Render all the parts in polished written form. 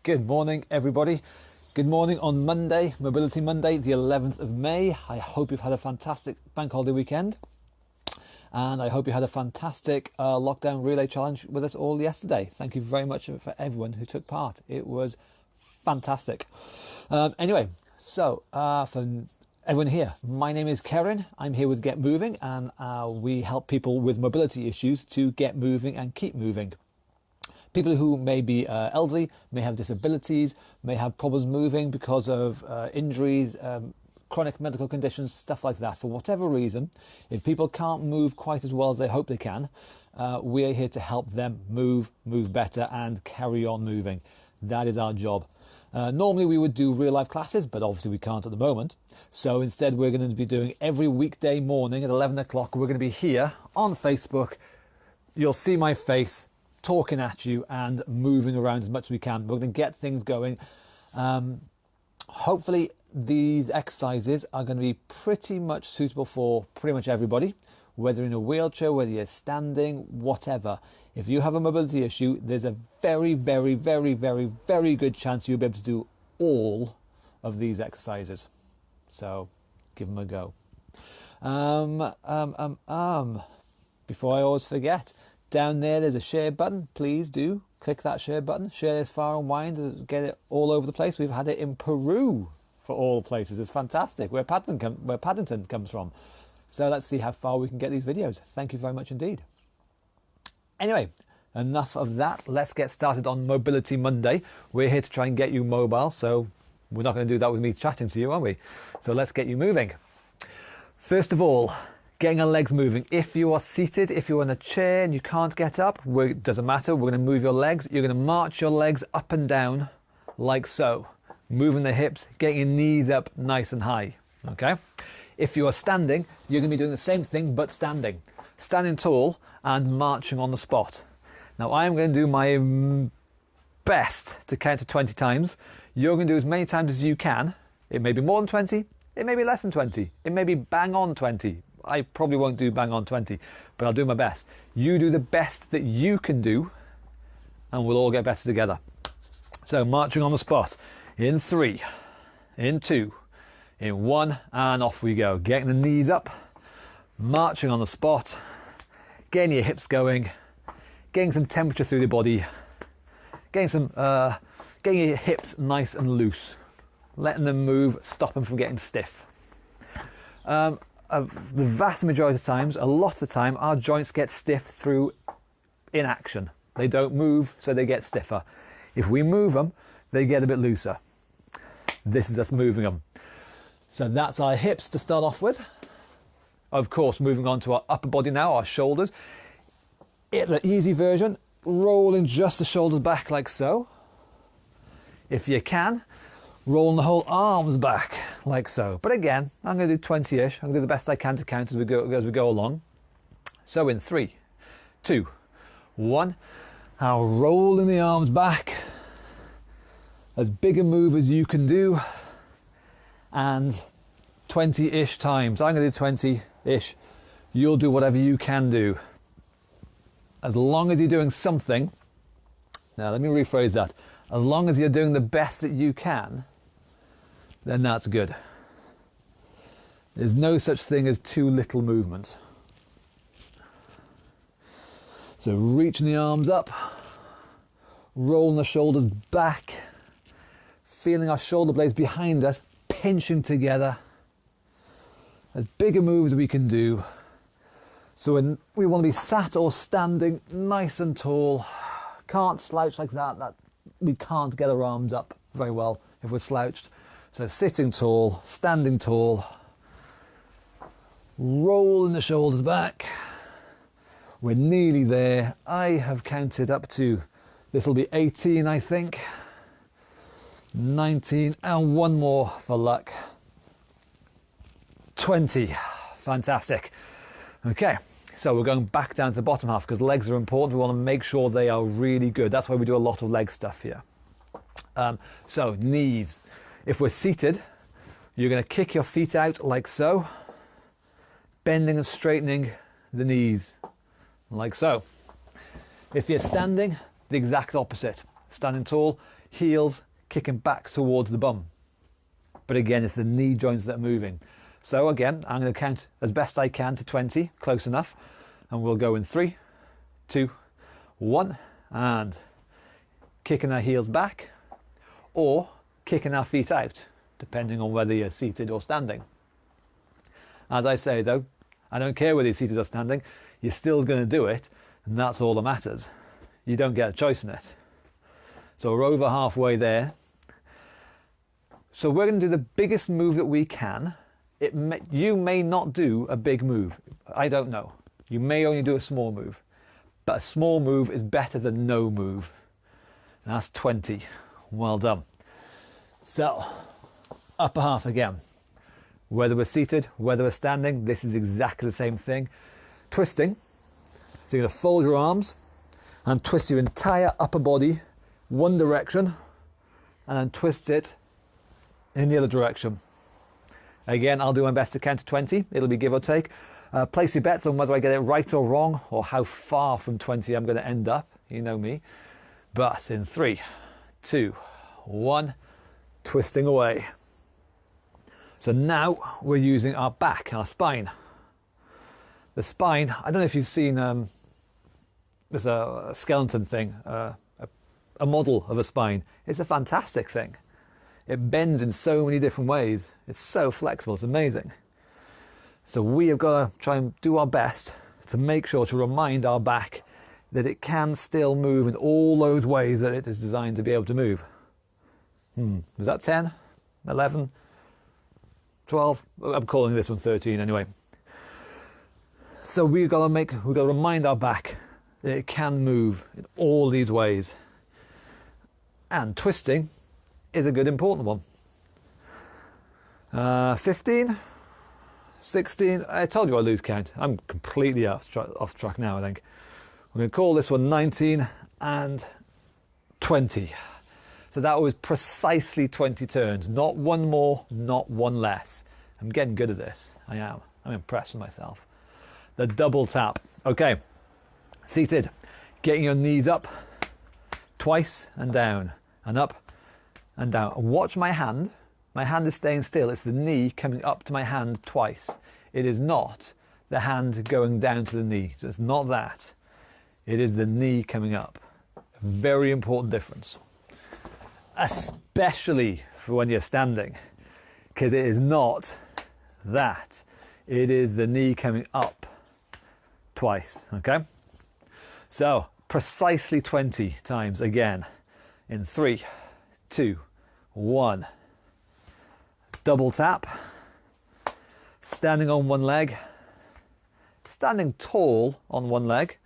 Good morning, everybody. Good morning on Monday, Mobility Monday, the 11th of May. I hope you've had a fantastic bank holiday weekend. And I hope you had a fantastic lockdown relay challenge with us all yesterday. Thank you very much for everyone who took part. It was fantastic. Anyway, so for everyone here, my name is Karen. I'm here with Get Moving, and we help people with mobility issues to get moving and keep moving. People who may be elderly, may have disabilities, may have problems moving because of injuries, chronic medical conditions, stuff like that. For whatever reason, if people can't move quite as well as they hope they can, we are here to help them move better and carry on moving. That is our job. Normally we would do real life classes, but obviously we can't at the moment. So instead we're going to be doing every weekday morning at 11 o'clock. We're going to be here on Facebook. You'll see my face talking at you and moving around as much as we can. We're going to get things going. Hopefully these exercises are going to be pretty much suitable for pretty much everybody, whether in a wheelchair, whether you're standing, whatever. If you have a mobility issue, there's a very good chance you'll be able to do all of these exercises. So give them a go. Before I always forget, down there's a share button. Please do click that share button. Share this far and wide, get it all over the place. We've had it in Peru, for all places. It's fantastic, where Paddington comes from. So let's see how far we can get these videos. Thank you very much indeed. Anyway, enough of that. Let's get started on Mobility Monday. We're here to try and get you mobile, so we're not going to do that with me chatting to you, are we? So let's get you moving. First of all, getting our legs moving. If you are seated, if you're in a chair and you can't get up, it doesn't matter. We're going to move your legs. You're going to march your legs up and down like so. Moving the hips, getting your knees up nice and high. Okay? If you are standing, you're going to be doing the same thing but standing. Standing tall and marching on the spot. Now I'm going to do my best to count to 20 times. You're going to do as many times as you can. It may be more than 20. It may be less than 20. It may be bang on 20. I probably won't do bang on 20, but I'll do my best. You do the best that you can do, and we'll all get better together. So marching on the spot. In 3, in 2, in 1, and off we go. Getting the knees up, marching on the spot, getting your hips going, getting some temperature through the body, getting your hips nice and loose, letting them move, stop them from getting stiff. The vast majority of times, a lot of the time, our joints get stiff through inaction. They don't move, so they get stiffer. If we move them, they get a bit looser. This is us moving them. So that's our hips to start off with. Of course, moving on to our upper body now, our shoulders. The easy version, rolling just the shoulders back like so. If you can, rolling the whole arms back like so. But again, I'm going to do 20-ish. I'm going to do the best I can to count as we go along. So in 3, 2, 1, now rolling the arms back. As big a move as you can do, and 20-ish times. I'm going to do 20-ish. You'll do whatever you can do. As long as you're doing something. Now let me rephrase that. As long as you're doing the best that you can, then that's good. There's no such thing as too little movement. So reaching the arms up, rolling the shoulders back, feeling our shoulder blades behind us, pinching together. As big a move as we can do. So when we want to be sat or standing nice and tall, can't slouch like that, we can't get our arms up very well if we're slouched. So sitting tall, standing tall, rolling the shoulders back. We're nearly there. I have counted up to, this will be 18 I think. 19, and one more for luck. 20. Fantastic. Okay, so we're going back down to the bottom half because legs are important. We want to make sure they are really good. That's why we do a lot of leg stuff here. So knees. If we're seated, you're going to kick your feet out like so, bending and straightening the knees like so. If you're standing, the exact opposite. Standing tall, heels kicking back towards the bum. But again, it's the knee joints that are moving. So again, I'm going to count as best I can to 20, close enough. And we'll go in 3, 2, 1, and kicking our heels back or kicking our feet out, depending on whether you're seated or standing. As I say though, I don't care whether you're seated or standing, you're still going to do it, and that's all that matters. You don't get a choice in it. So we're over halfway there. So we're going to do the biggest move that we can. You may not do a big move. I don't know. You may only do a small move. But a small move is better than no move. And that's 20. Well done. So, upper half again. Whether we're seated, whether we're standing, this is exactly the same thing. Twisting. So you're going to fold your arms and twist your entire upper body one direction and then twist it in the other direction. Again, I'll do my best to count to 20. It'll be give or take. Place your bets on whether I get it right or wrong, or how far from 20 I'm going to end up. You know me. But in 3, 2, 1, twisting away. So now we're using our back, our spine. The spine, I don't know if you've seen, there's a skeleton thing, a model of a spine. It's a fantastic thing. It bends in so many different ways. It's so flexible, it's amazing. So we have got to try and do our best to make sure to remind our back that it can still move in all those ways that it is designed to be able to move. Was that 10, 11, 12? I'm calling this one 13 anyway. So we've got to remind our back that it can move in all these ways. And twisting is a good important one. 15, 16, I told you I lose count. I'm completely off track now, I think. We're going to call this one 19 and 20. So that was precisely 20 turns. Not one more, not one less. I'm getting good at this. I am. I'm impressed with myself. The double tap. Okay. Seated. Getting your knees up twice and down. And up and down. And watch my hand. My hand is staying still. It's the knee coming up to my hand twice. It is not the hand going down to the knee. So it's not that. It is the knee coming up. A very important difference. Especially for when you're standing. Because it is not that. It is the knee coming up twice. Okay? So, precisely 20 times again. In 3, 2, 1. Double tap, standing on one leg, standing tall on one leg,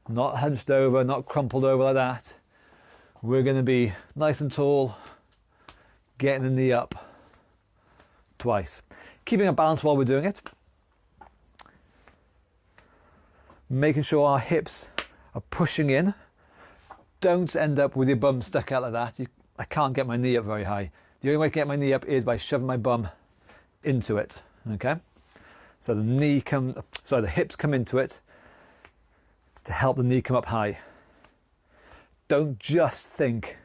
not hunched over, not crumpled over like that. We're going to be nice and tall, getting the knee up twice. Keeping a balance while we're doing it. Making sure our hips are pushing in. Don't end up with your bum stuck out like that. I can't get my knee up very high. The only way to get my knee up is by shoving my bum into it. Okay? So the hips come into it to help the knee come up high. Don't just think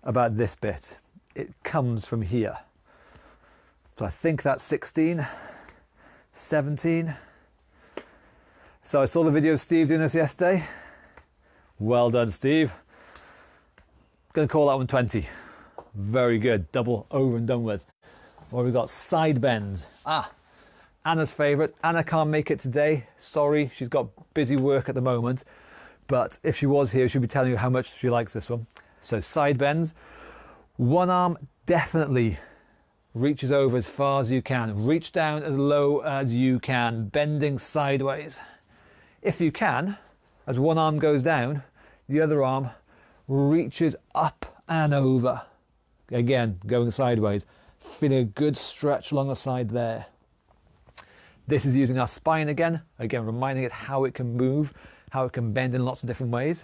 about this bit. It comes from here. So I think that's 16, 17. So I saw the video of Steve doing this yesterday. Well done, Steve. Going to call that one 20. Very good. Double over and done with. Well, we've got side bends. Anna's favourite. Anna can't make it today. Sorry, she's got busy work at the moment. But if she was here, she'd be telling you how much she likes this one. So side bends. One arm definitely reaches over as far as you can. Reach down as low as you can, bending sideways. If you can, as one arm goes down, the other arm reaches up and over. Again, going sideways. Feeling a good stretch along the side there. This is using our spine again. Again, reminding it how it can move, how it can bend in lots of different ways.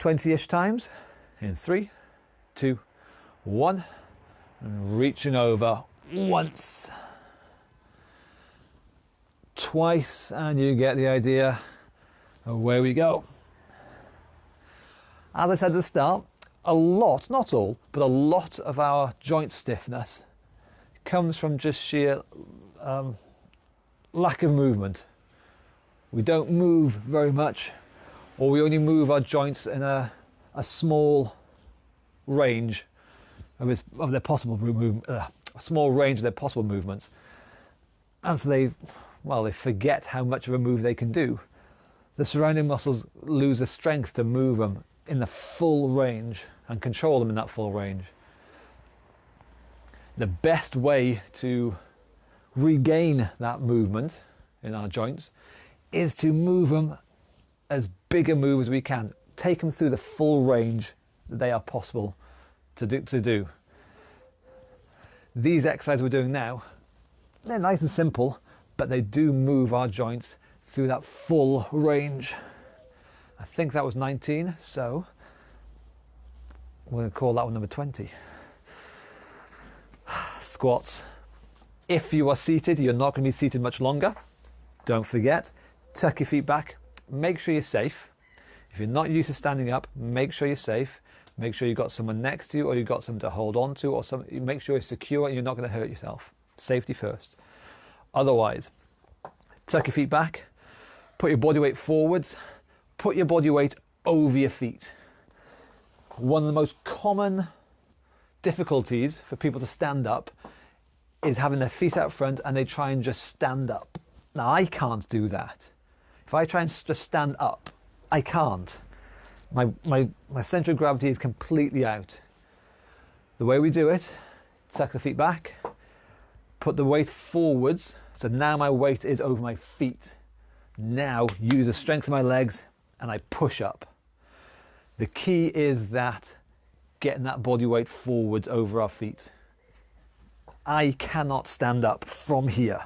20-ish times. In 3, 2, 1. And reaching over once. Twice, and you get the idea. Away we go. As I said at the start, a lot, not all, but a lot of our joint stiffness comes from just sheer lack of movement. We don't move very much, or we only move our joints in a small range of their possible a small range of their possible movements, and so they forget how much of a move they can do. The surrounding muscles lose the strength to move them in the full range and control them in that full range. The best way to regain that movement in our joints is to move them as big a move as we can. Take them through the full range that they are possible to do. These exercises we're doing now, they're nice and simple, but they do move our joints through that full range. I think that was 19, so we're going to call that one number 20. Squats. If you are seated, you're not going to be seated much longer. Don't forget, tuck your feet back. Make sure you're safe. If you're not used to standing up, make sure you're safe. Make sure you've got someone next to you, or you've got someone to hold on to, or make sure you're secure and you're not going to hurt yourself. Safety first. Otherwise, tuck your feet back, put your body weight forwards, put your body weight over your feet. One of the most common difficulties for people to stand up is having their feet out front and they try and just stand up. Now, I can't do that. If I try and just stand up, I can't. My centre of gravity is completely out. The way we do it, tuck the feet back, put the weight forwards, so now my weight is over my feet. Now use the strength of my legs and I push up. The key is that getting that body weight forwards over our feet. I cannot stand up from here.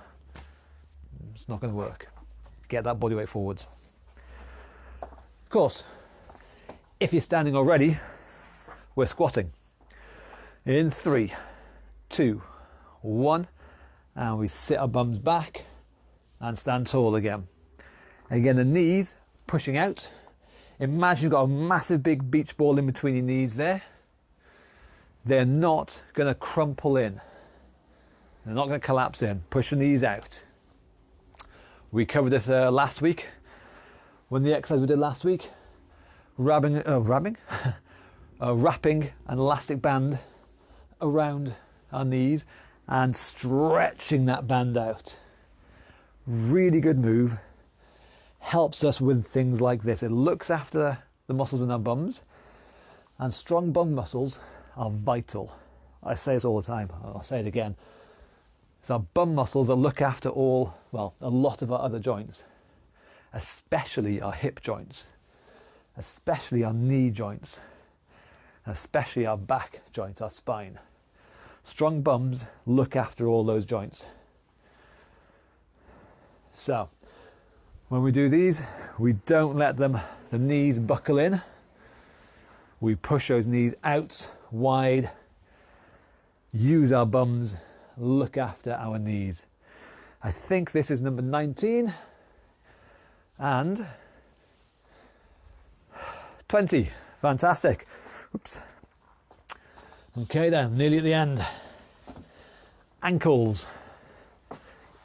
It's not going to work. Get that body weight forwards. Of course, if you're standing already, we're squatting. In 3, 2, 1, and we sit our bums back and stand tall again. Again, the knees pushing out. Imagine you've got a massive big beach ball in between your knees there. They're not going to crumple in. They're not going to collapse in. Push the knees out. We covered this last week. When the exercise we did last week, wrapping an elastic band around our knees and stretching that band out. Really good move. Helps us with things like this. It looks after the muscles in our bums, and strong bum muscles are vital. I say this all the time. I'll say it again. It's our bum muscles that look after a lot of our other joints, especially our hip joints, especially our knee joints, especially our back joints, our spine. Strong bums look after all those joints. So, when we do these, we don't let the knees buckle in. We push those knees out wide, use our bums, look after our knees. I think this is number 19 and 20. Fantastic. Oops. Okay then, nearly at the end. Ankles.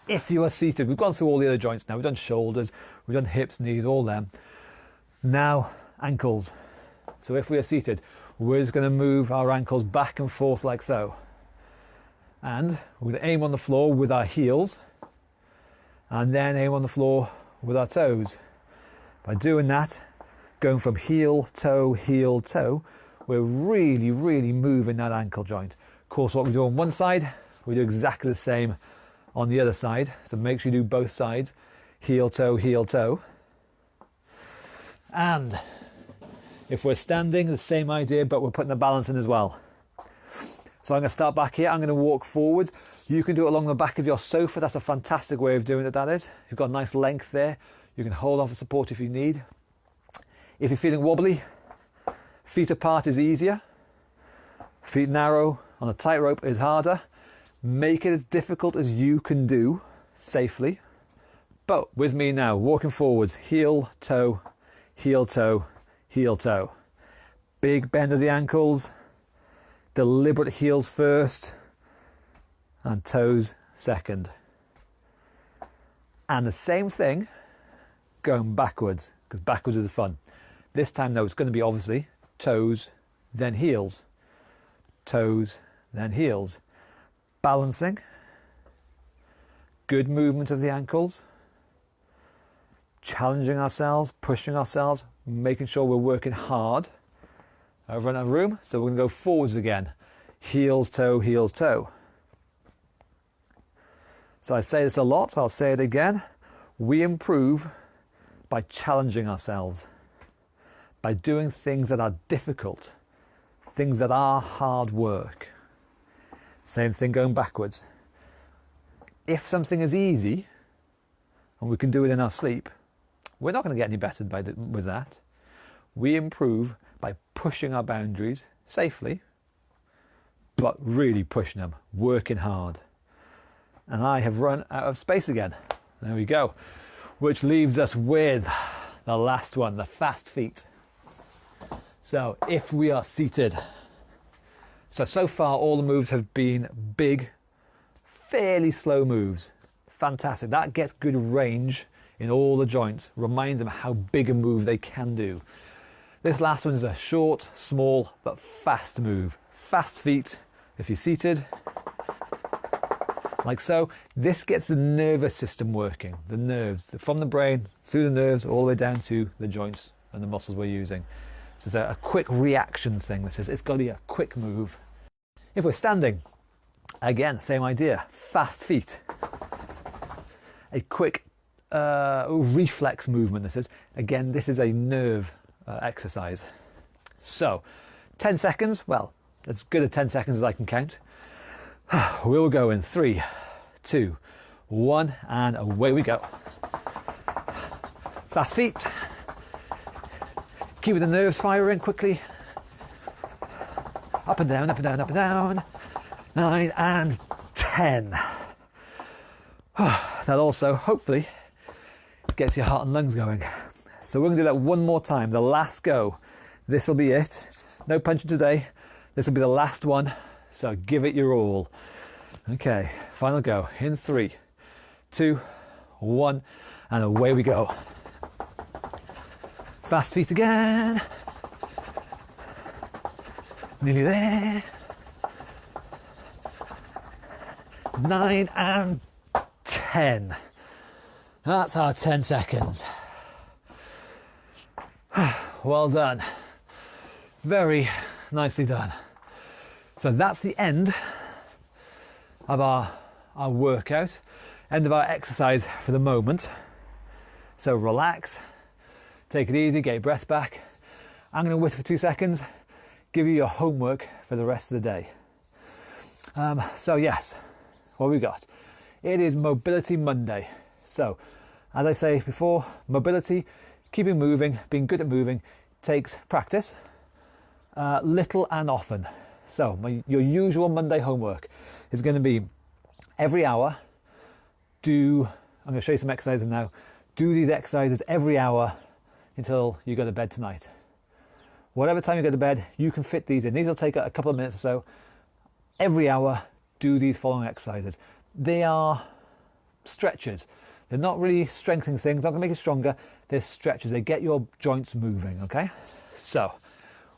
If you are seated, we've gone through all the other joints now. We've done shoulders, we've done hips, knees, all them. Now, ankles. So if we are seated, we're just going to move our ankles back and forth like so. And we're going to aim on the floor with our heels and then aim on the floor with our toes. By doing that, going from heel, toe, we're really, really moving that ankle joint. Of course, what we do on one side, we do exactly the same on the other side. So make sure you do both sides. Heel, toe. And if we're standing, the same idea, but we're putting the balance in as well. So I'm going to start back here. I'm going to walk forwards. You can do it along the back of your sofa. That's a fantastic way of doing it, that is. You've got a nice length there. You can hold on for support if you need. If you're feeling wobbly, feet apart is easier. Feet narrow on a tightrope is harder. Make it as difficult as you can do safely. But with me now, walking forwards, heel, toe, heel, toe, heel, toe. Big bend of the ankles, deliberate heels first, and toes second. And the same thing going backwards, because backwards is fun. This time though, it's going to be obviously toes, then heels, toes, then heels. Balancing, good movement of the ankles, challenging ourselves, pushing ourselves, making sure we're working hard. Over in our room, so we're going to go forwards again. Heels, toe, heels, toe. So I say this a lot, I'll say it again. We improve by challenging ourselves, by doing things that are difficult, things that are hard work. Same thing going backwards. If something is easy, and we can do it in our sleep, we're not going to get any better with that. We improve by pushing our boundaries safely, but really pushing them, working hard. And I have run out of space again. There we go. Which leaves us with the last one, the fast feet. So if we are seated, so far all the moves have been big, fairly slow moves. Fantastic. That gets good range in all the joints, reminds them how big a move they can do. This last one is a short, small, but fast move. Fast feet, if you're seated, like so. This gets the nervous system working, the nerves, from the brain, through the nerves, all the way down to the joints and the muscles we're using. So it's a quick reaction thing. This is, it's got to be a quick move. If we're standing, again, same idea, fast feet. A quick reflex movement, this is. Again, this is a nerve exercise. So 10 seconds, well, as good at 10 seconds as I can count. We'll go in 3, 2, 1, and away we go. Fast feet. Keeping the nerves firing quickly. Up and down, up and down, up and down. 9 and 10. That also, hopefully, gets your heart and lungs going. So we're going to do that one more time, the last go. This will be it. No punching today. This will be the last one, so give it your all. Okay, final go. In 3, 2, 1, and away we go. Fast feet again. Nearly there. 9 and 10. That's our 10 seconds. Well done. Very nicely done. So that's the end of our workout, end of our exercise for the moment. So relax, take it easy, get your breath back. I'm going to wait for 2 seconds, give you your homework for the rest of the day. So yes, what have we got? It is Mobility Monday. So as I say before, mobility, keeping moving, being good at moving, takes practice, little and often. So your usual Monday homework is going to be every hour, I'm going to show you some exercises now, do these exercises every hour until you go to bed tonight. Whatever time you go to bed, you can fit these in. These will take a couple of minutes or so. Every hour, do these following exercises. They are stretches. They're not really strengthening things, not going to make it stronger. They're stretches. They get your joints moving, okay? So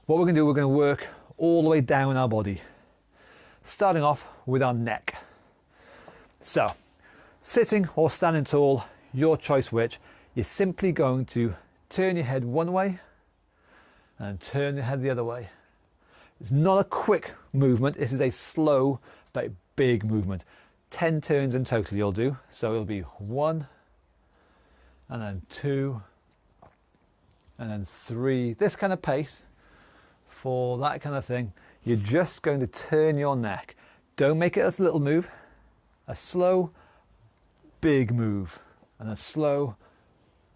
what we're going to do, we're going to work all the way down our body, starting off with our neck. So sitting or standing tall, your choice which. You're simply going to turn your head one way and turn your head the other way. It's not a quick movement. This is a slow but big movement. 10 turns in total you'll do. So it'll be 1 and then 2 and then 3. This kind of pace for that kind of thing. You're just going to turn your neck. Don't make it a little move. A slow, big move. And a slow,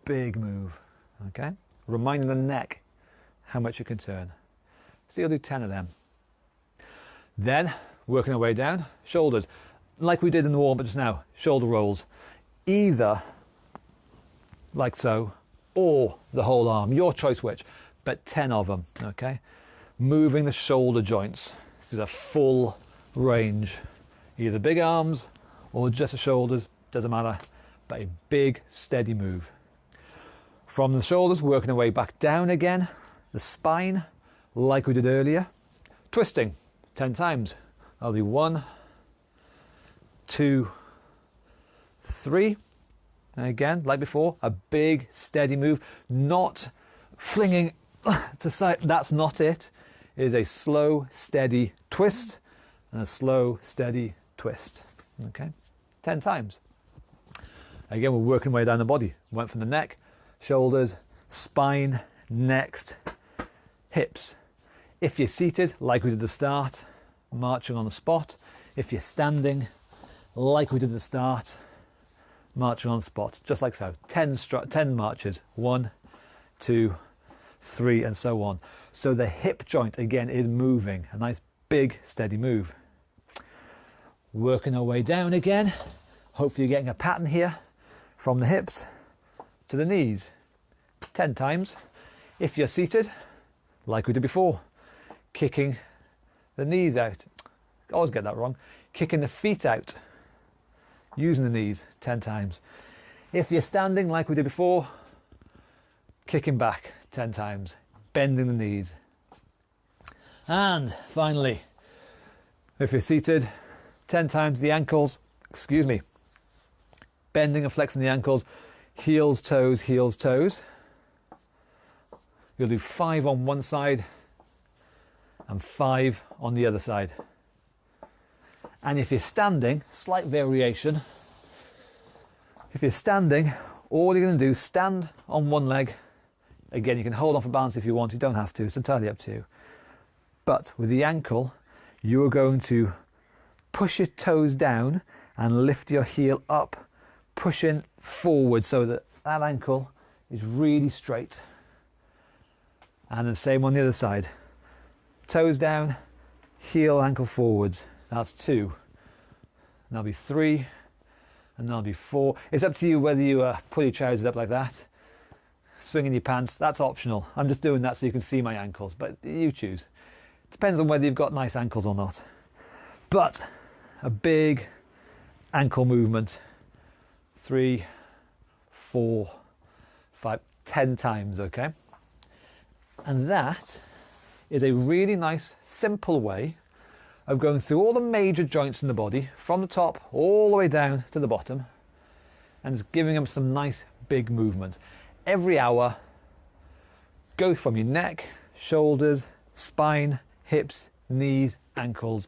big move. Okay? Reminding the neck how much you can turn. So you'll do 10 of them. Then, working our way down, shoulders. Like we did in the warm-up just now, shoulder rolls. Either like so, or the whole arm. Your choice which, but 10 of them, okay? moving the shoulder joints. This is a full range, either big arms or just the shoulders, doesn't matter, but a big steady move. From the shoulders, working our way back down again, the spine, like we did earlier, twisting 10 times. I'll do 1, 2, 3. And again, like before, a big steady move, not flinging to side. That's not it. It is a slow, steady twist and a slow, steady twist. Okay, 10 times. Again, we're working our way down the body. Went from the neck, shoulders, spine, next, hips. If you're seated, like we did at the start, marching on the spot. If you're standing, like we did at the start, marching on the spot, just like so. 10 marches, 1, 2, 3, and so on. So the hip joint again is moving, a nice big steady move. Working our way down again. Hopefully you're getting a pattern here from the hips to the knees. 10 times. If you're seated, like we did before, kicking the knees out. I always get that wrong. Kicking the feet out, using the knees 10 times. If you're standing like we did before, kicking back 10 times, bending the knees. And finally, if you're seated, 10 times the ankles, bending and flexing the ankles, heels, toes, heels, toes. You'll do 5 on one side and 5 on the other side. And if you're standing, slight variation. If you're standing, all you're going to do is stand on one leg. Again, you can hold on for balance if you want, you don't have to, it's entirely up to you. But with the ankle, you are going to push your toes down and lift your heel up, pushing forward so that that ankle is really straight. And the same on the other side. Toes down, heel, ankle forwards. That's 2. And that'll be 3. And that'll be 4. It's up to you whether you pull your trousers up like that, swinging your pants. That's optional. I'm just doing that so you can see my ankles, but you choose. Depends on whether you've got nice ankles or not. But a big ankle movement. 3, 4, 5, 10 times, okay? And that is a really nice, simple way of going through all the major joints in the body, from the top all the way down to the bottom, and just giving them some nice big movements. Every hour, go from your neck, shoulders, spine, hips, knees, ankles.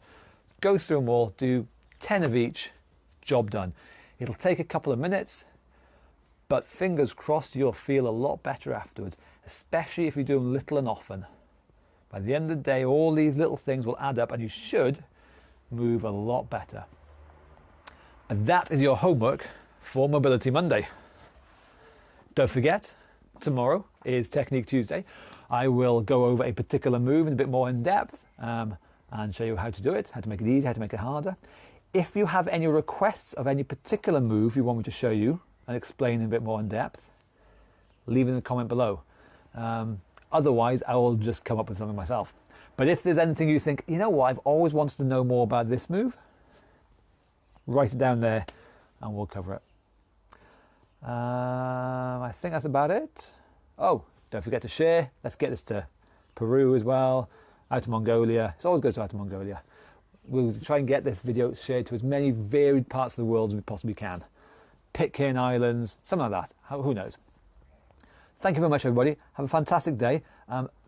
Go through them all, do 10 of each, job done. It'll take a couple of minutes, but fingers crossed you'll feel a lot better afterwards, especially if you do them little and often. By the end of the day, all these little things will add up and you should move a lot better. And that is your homework for Mobility Monday. Don't forget, tomorrow is Technique Tuesday. I will go over a particular move in a bit more in depth and show you how to do it, how to make it easy, how to make it harder. If you have any requests of any particular move you want me to show you and explain in a bit more in depth, leave it in the comment below. Otherwise, I will just come up with something myself. But if there's anything you think, you know what, I've always wanted to know more about this move, write it down there and we'll cover it. I think that's about it. Oh, don't forget to share. Let's get this to Peru as well, out to Mongolia. It's always good to out to Mongolia. We'll try and get this video shared to as many varied parts of the world as we possibly can. Pitcairn Islands, something like that. Who knows? Thank you very much, everybody. Have a fantastic day.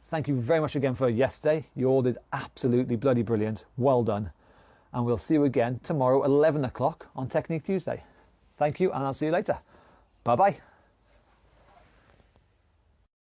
Thank you very much again for yesterday. You all did absolutely bloody brilliant. Well done. And we'll see you again tomorrow, 11 o'clock on Technique Tuesday. Thank you, and I'll see you later. Bye-bye.